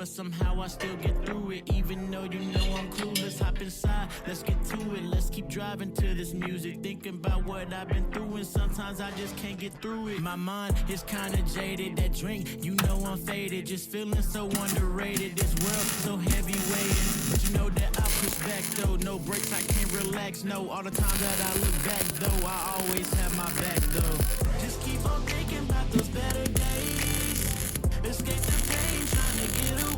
but somehow I still get through it. Even though you know I'm clueless, hop inside, let's get to it. Let's keep driving to this music, thinking about what I've been through, and sometimes I just can't get through it. My mind is kinda jaded, that drink, you know I'm faded, just feeling so underrated. This world so heavy weighted, but you know that I push back though. No breaks, I can't relax, no. All the time that I look back though, I always have my back though. Just keep on thinking about those better days, escape the pain, trying to get away.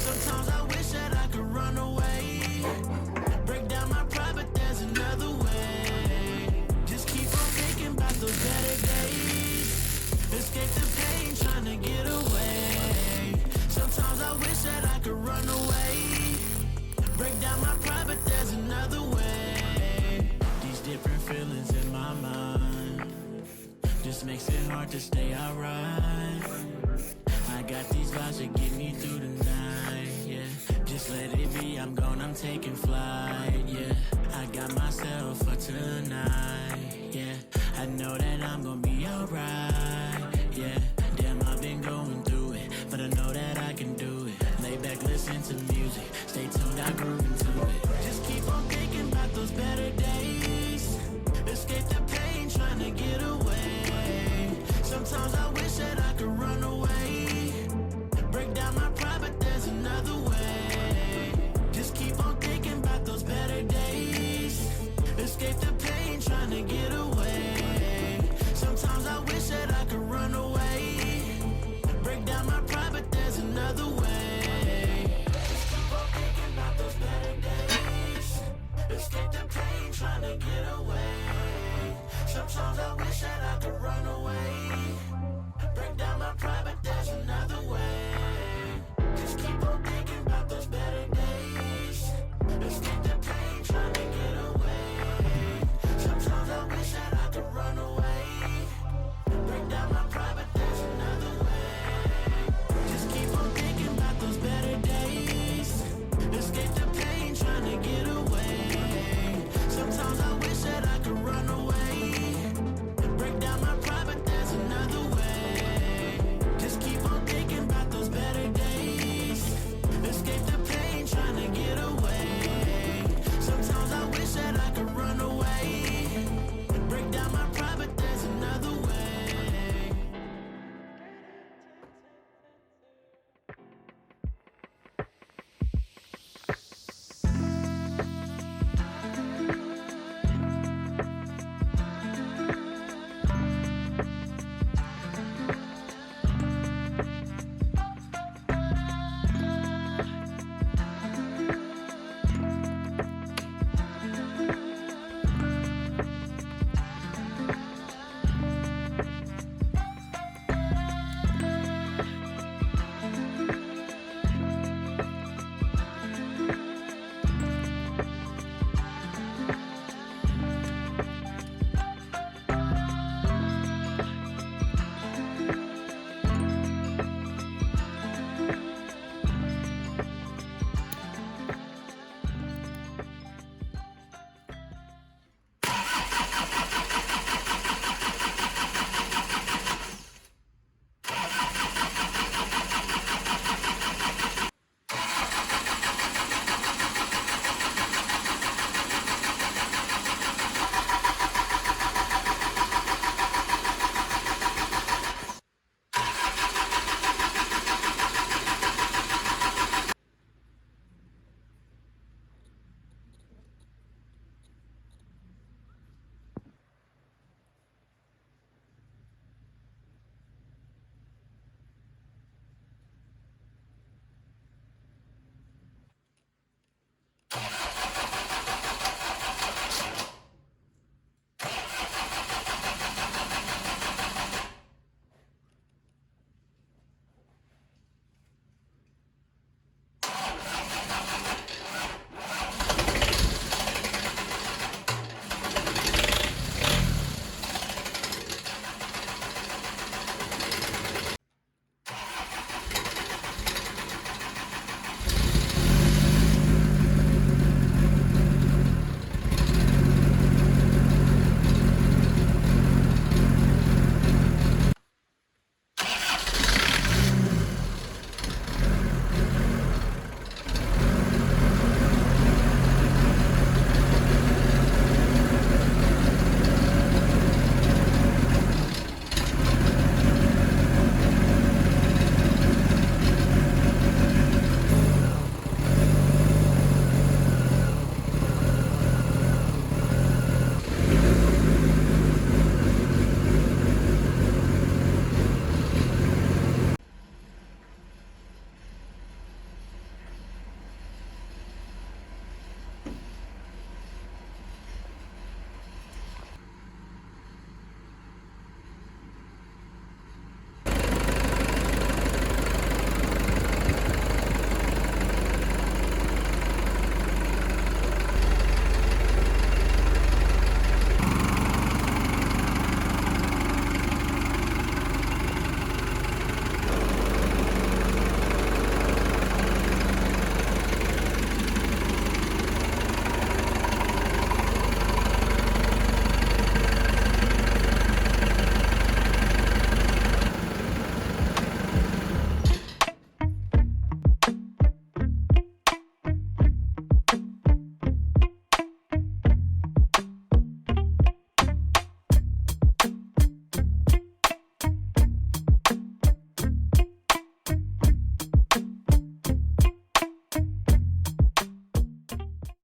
Sometimes I wish that I could run away, break down my pride, but there's another way. Just keep on thinking about those better days, escape the pain, trying to get away. Sometimes I wish that I could run away, break down my pride, but there's another way. These different feelings in my mind just makes it hard to stay alright. I got these vibes that get me through the night, yeah. Just let it be, I'm gone, I'm taking flight, yeah. I got myself for tonight, yeah. I know that I'm gonna be alright, yeah. Damn, I've been going through it, but I know that I can do it. Lay back, listen to music, stay tuned, I groove into it. Just keep on thinking about those better days, escape the pain, trying to get away. Sometimes I wish that I could run away, break down my pride, but there's another way. Just keep on thinking about those better days, escape the pain, trying to get away. Sometimes I wish that I could run away, break down my pride, but there's another way. Just keep on thinking about those better days, escape the pain, trying to get away. Sometimes I wish that I could run away, break down my pride.